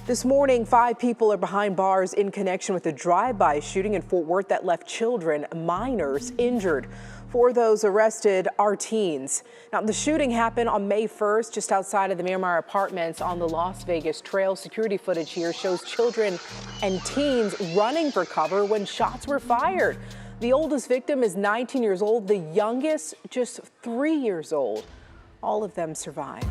This morning, 5 people are behind bars in connection with a drive-by shooting in Fort Worth that left children, minors, injured. 4 of those arrested are teens. Now, the shooting happened on May 1st, just outside of the Miramar Apartments on the Las Vegas Trail. Security footage here shows children and teens running for cover when shots were fired. The oldest victim is 19 years old, the youngest just 3 years old. All of them survived.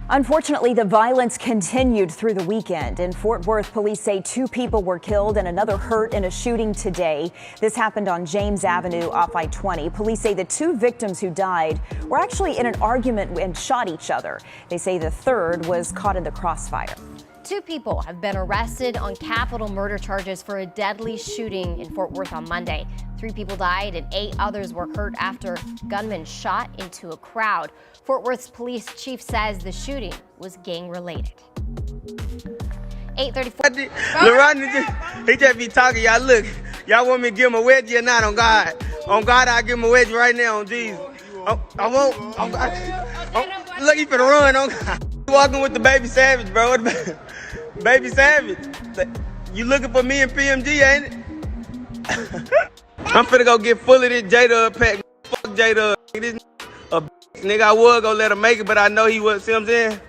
Unfortunately, the violence continued through the weekend. In Fort Worth, police say 2 people were killed and another hurt in a shooting today. This happened on James Avenue off I-20. Police say the 2 victims who died were actually in an argument and shot each other. They say the third was caught in the crossfire. 2 people have been arrested on capital murder charges for a deadly shooting in Fort Worth on Monday. 3 people died and 8 others were hurt after gunmen shot into a crowd. Fort Worth's police chief says the shooting was gang-related. 8:34. Lil Rodney, he just be talking. Y'all look, y'all want me to give him a wedgie or not? On God, I'll give him a wedgie right now. On Jesus, I won't. On God. Look, he finna run. On God. Walking with the baby savage, bro. Baby savage. You looking for me and PMG, ain't it? I'm finna go get full of this Jada pack. Fuck Jada. This a nigga, I was gonna let him make it, but I know he was. See what I'm saying?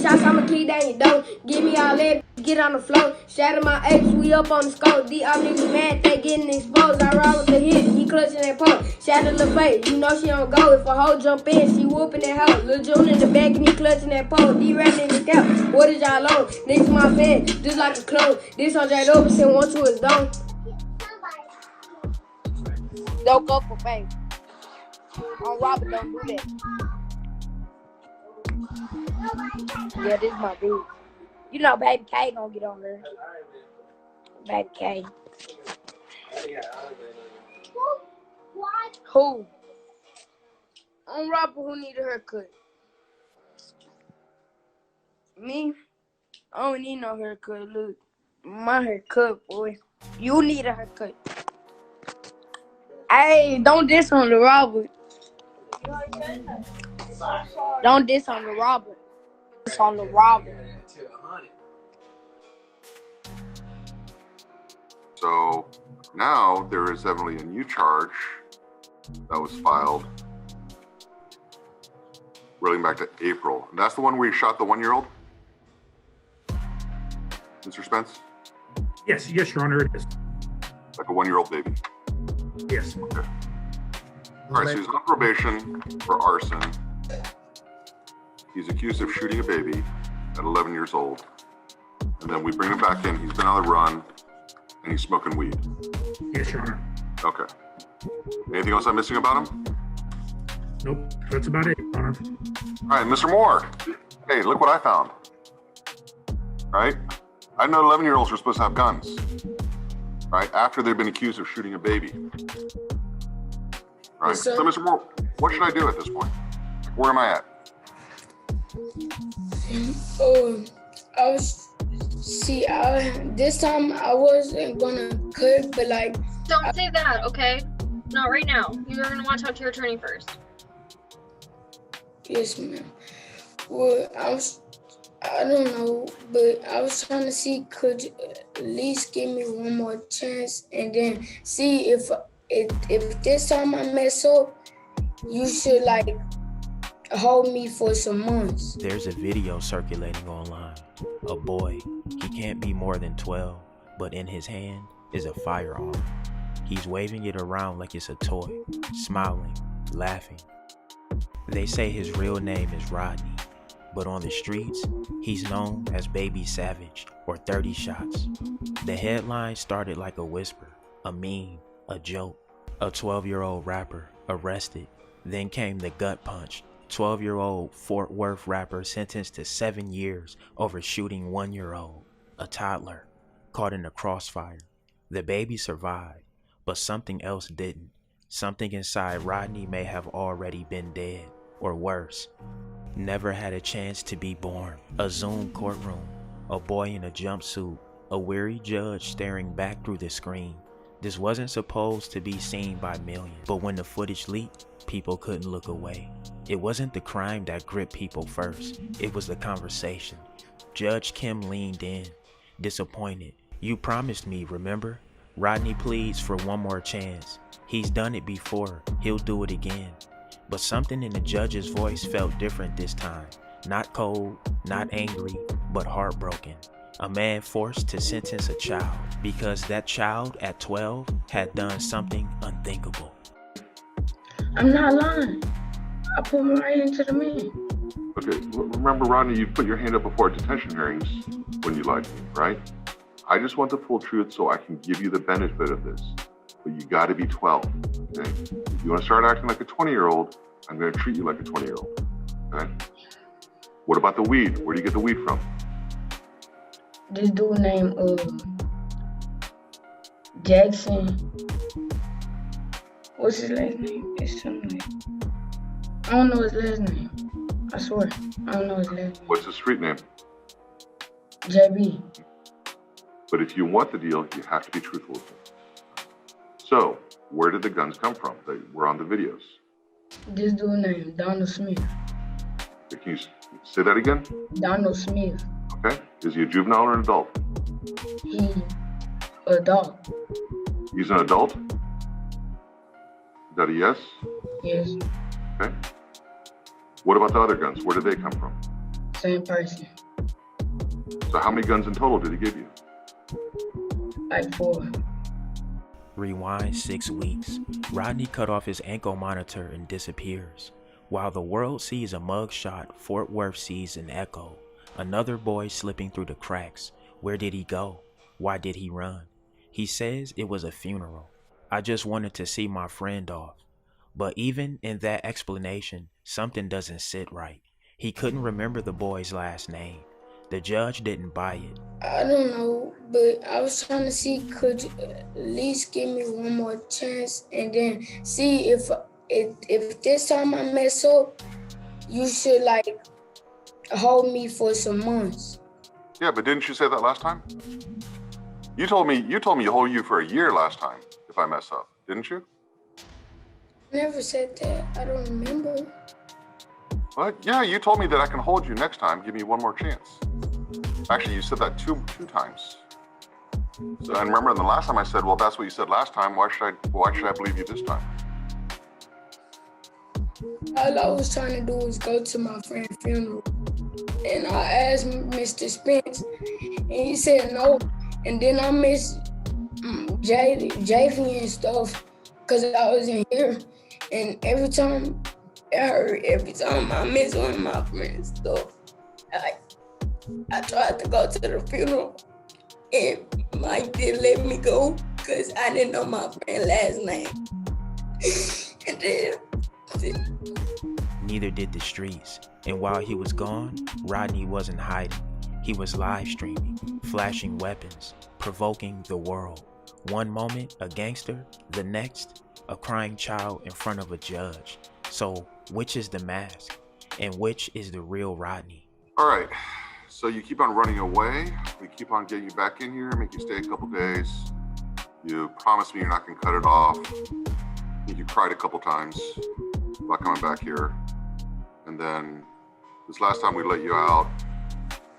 Shots, I'ma keep that you don't give me all that, get on the floor, shatter my apes, we up on the scope, these all niggas mad, they getting exposed, I ride with the hit, he clutching that pole, shatter the face, you know she don't go, if a hoe jump in, she whooping that hoe, Lil June in the back and he clutching that pole, D-Rat in the scalp, what is y'all on, niggas my fan, just like a clone, this on J Dope, send 1 to his dome. Don't go for fame, on Robert, don't do that. Yeah, this is my dude. You know Baby K gonna get on there. Baby K. Who? On Robert who need a haircut. Me? I don't need no haircut. Look, my haircut, boy. You need a haircut. Hey, don't diss on the Robert. Don't diss on the Robert. Diss on the Robert. So now there is definitely a new charge that was filed relating back to April. And that's the one where you shot the 1-year-old? Mr. Spence? Yes, Your Honor, it is. Like a 1-year-old baby? Yes. Okay. All right, so he's on probation for arson. He's accused of shooting a baby at 11 years old. And then we bring him back in. He's been on the run, and he's smoking weed. Yes, Your Honor. Okay. Anything else I'm missing about him? Nope, that's about it, Your Honor. All right, Mr. Moore. Hey, look what I found. Right? I know 11-year-olds are supposed to have guns. Right? After they've been accused of shooting a baby. Right? Yes, sir. So, Mr. Moore, what should I do at this point? Where am I at? This time I wasn't gonna cut, but like. Don't say that, okay? Not right now. You're gonna want to talk to your attorney first. Yes, ma'am. Well, I don't know, but I was trying to see, could you at least give me one more chance and then see if this time I mess up, you should like hold me for some months. There's a video circulating online. A boy, he can't be more than 12, but in his hand is a firearm. He's waving it around like it's a toy, smiling, laughing. They say his real name is Rodney, but on the streets, he's known as Baby Savage or 30 Shots. The headline started like a whisper, a meme, a joke. A 12-year-old rapper arrested. Then came the gut punch. 12-year-old Fort Worth rapper sentenced to 7 years over shooting 1-year-old, a toddler, caught in a crossfire. The baby survived, but something else didn't. Something inside Rodney may have already been dead, or worse, never had a chance to be born. A Zoom courtroom, a boy in a jumpsuit, a weary judge staring back through the screen. This wasn't supposed to be seen by millions, but when the footage leaked, people couldn't look away. It wasn't the crime that gripped people first, it was the conversation. Judge Kim leaned in, disappointed. You promised me, remember? Rodney pleads for one more chance. He's done it before, he'll do it again. But something in the judge's voice felt different this time. Not cold, not angry, but heartbroken. A man forced to sentence a child because that child at 12 had done something unthinkable. I'm not lying. I put my right into the man. Okay, remember, Rodney, you put your hand up before detention hearings when you lied to me, right? I just want the full truth so I can give you the benefit of this. But you gotta be 12, okay? If you wanna start acting like a 20-year-old, I'm gonna treat you like a 20-year-old, okay? What about the weed? Where do you get the weed from? This dude named Jackson. What's his last name? It's something like, I don't know his last name. I swear, I don't know his last name. What's his street name? JB. But if you want the deal, you have to be truthful with him. So, where did the guns come from that were on the videos? This dude named Donald Smith. Can you say that again? Donald Smith. Okay. Is he a juvenile or an adult? He adult. He's an adult? Is that a yes? Yes. Okay. What about the other guns? Where did they come from? Same person. So how many guns in total did he give you? Like 4. Rewind 6 weeks. Rodney cut off his ankle monitor and disappears. While the world sees a mugshot, Fort Worth sees an echo. Another boy slipping through the cracks. Where did he go? Why did he run? He says it was a funeral. I just wanted to see my friend off. But even in that explanation, something doesn't sit right. He couldn't remember the boy's last name. The judge didn't buy it. I don't know, but I was trying to see, could you at least give me one more chance and then see if this time I mess up, you should like hold me for some months. Yeah, but didn't you say that last time? You told me to hold you for a year last time if I mess up, didn't you? Never said that. I don't remember. What? Yeah, you told me that I can hold you next time. Give me one more chance. Actually, you said that two times. So, and remember, the last time I said, well, that's what you said last time. Why should I believe you this time? All I was trying to do was go to my friend's funeral. And I asked Mr. Spence, and he said no. And then I missed JV and stuff because I was in here. And every time I miss one of my friends' stuff, I tried to go to the funeral, and Mike didn't let me go because I didn't know my friend's last name. And then Neither did the streets. And while he was gone, Rodney wasn't hiding. He was live streaming, flashing weapons, provoking the world. One moment, a gangster, the next, a crying child in front of a judge. So, which is the mask? And which is the real Rodney? All right, so you keep on running away. We keep on getting you back in here, make you stay a couple days. You promised me you're not gonna cut it off. I think you cried a couple times about coming back here. And then this last time we let you out.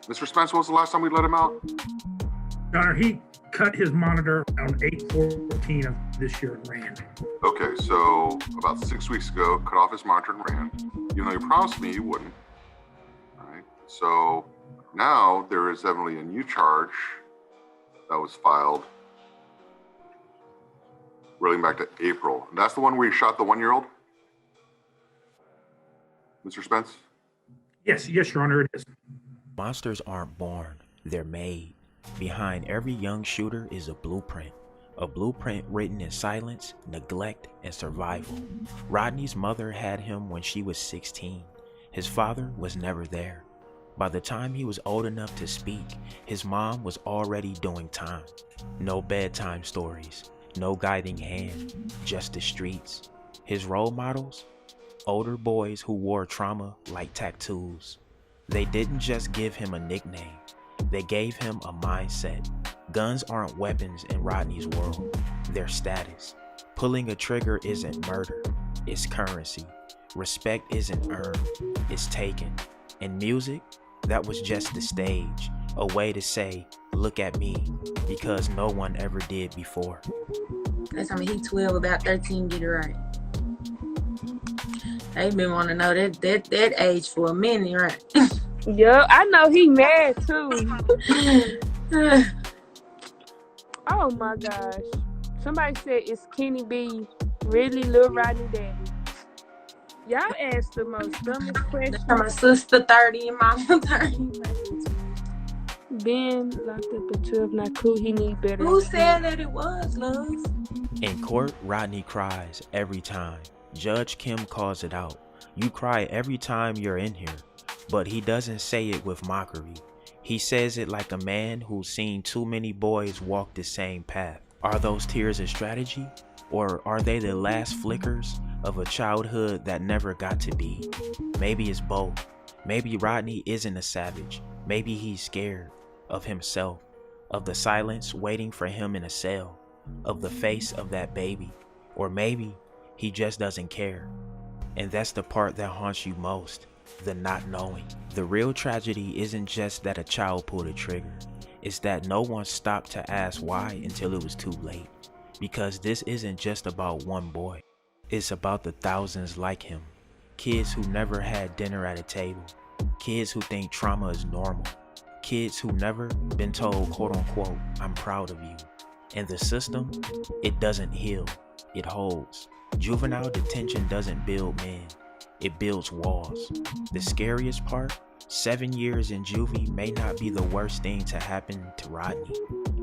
Mr. Spence, when was the last time we let him out? Your Honor, he cut his monitor on 8/14 of this year and ran. Okay, so about 6 weeks ago, cut off his monitor and ran. Even though you promised me you wouldn't. All right, so now there is evidently a new charge that was filed relating back to April. And that's the one where you shot the 1-year-old? Mr. Spence? Yes, Your Honor, it is. Monsters aren't born, they're made. Behind every young shooter is a blueprint written in silence, neglect, and survival. Rodney's mother had him when she was 16. His father was never there. By the time he was old enough to speak, his mom was already doing time. No bedtime stories, no guiding hand, just the streets. His role models? Older boys who wore trauma like tattoos. They didn't just give him a nickname, they gave him a mindset. Guns aren't weapons in Rodney's world, they're status. Pulling a trigger isn't murder, it's currency. Respect isn't earned, it's taken. In music, That was just the stage, a way to say, look at me, because no one ever did before. They told me he 12, about 13, get it right. They been wanting to know that age for a minute, right? Yeah, I know he mad too. Oh my gosh. Somebody said, is Kenny B really Lil Rodney daddy? Y'all asked the most dumbest question. My sister 30 and mama 30. Ben locked up at 12, not cool, he need better. Who said that it was, love? In court, Rodney cries every time. Judge Kim calls it out. You cry every time you're in here. But he doesn't say it with mockery. He says it like a man who's seen too many boys walk the same path. Are those tears a strategy? Or are they the last flickers of a childhood that never got to be? Maybe it's both. Maybe Rodney isn't a savage. Maybe he's scared of himself, of the silence waiting for him in a cell, of the face of that baby. Or maybe he just doesn't care. And that's the part that haunts you most, the not knowing. The real tragedy isn't just that a child pulled a trigger. It's that no one stopped to ask why until it was too late. Because this isn't just about one boy. It's about the thousands like him. Kids who never had dinner at a table. Kids who think trauma is normal. Kids who never been told, quote unquote, I'm proud of you. And the system, it doesn't heal, it holds. Juvenile detention doesn't build men, it builds walls. The scariest part, 7 years in juvie may not be the worst thing to happen to Rodney.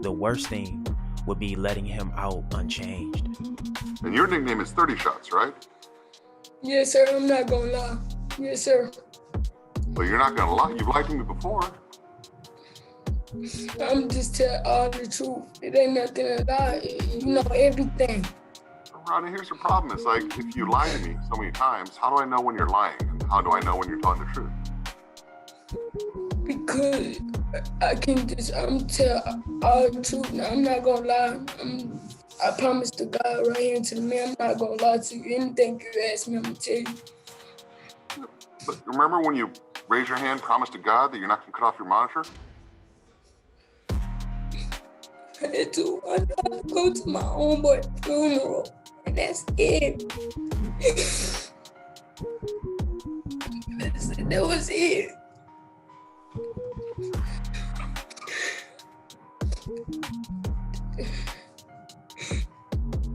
The worst thing would be letting him out unchanged. And your nickname is 30 Shots, right? Yes, sir. I'm not gonna lie. Yes, sir. Well, you're not gonna lie. You've lied to me before. I'm just telling all the truth. It ain't nothing to lie. You know everything. Rodney, here's the problem. It's like, if you lie to me so many times, how do I know when you're lying? And how do I know when you're telling the truth? Because I can just, tell all the truth. Now, I'm not gonna lie. I promise to God right here to the man, I'm not gonna lie to you. Anything you ask me, I'm gonna tell you. But remember when you raise your hand, promise to God that you're not gonna cut off your monitor? I had to go to my own boy's funeral, and that's it. That was it.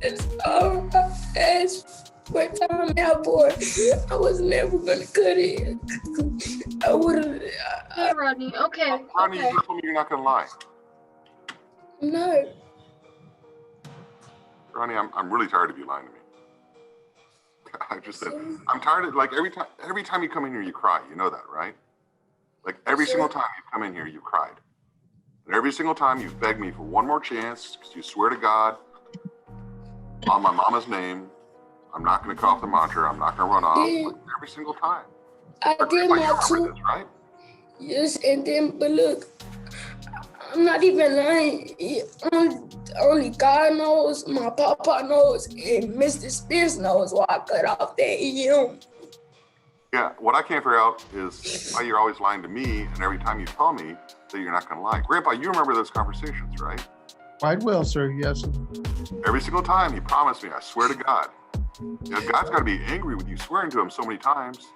That's all I asked for time out for. I was never gonna cut it. I would've. Hey, Rodney, okay. Rodney, Okay. you just told me you're not gonna lie. No. Rodney, I'm really tired of you lying to me. I just said, I'm tired of, like, every time you come in here, you cry. You know that, right? Like, every single time you come in here, you cried. And every single time you begged me for one more chance, because you swear to God, on my mama's name, I'm not going to cut off the monitor, I'm not going to run off. Like, every single time. I did my two. This, right? Yes, and then, but look, I'm not even lying. Only God knows, my papa knows, and Mr. Spears knows why I cut off that EM. Yeah, what I can't figure out is why you're always lying to me, and every time you tell me that you're not going to lie. Grandpa, you remember those conversations, right? Quite well, sir, yes. Every single time you promised me, I swear to God. You know, God's got to be angry with you swearing to him so many times.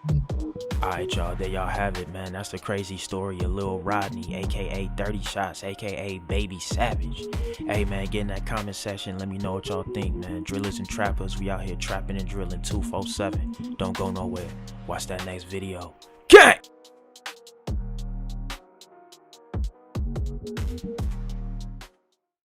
All right, y'all, there y'all have it, man. That's the crazy story of Lil Rodney, a.k.a. 30 Shots, a.k.a. Baby Savage. Hey, man, get in that comment section. Let me know what y'all think, man. Drillers and trappers, we out here trapping and drilling 247. Don't go nowhere. Watch that next video. Gang!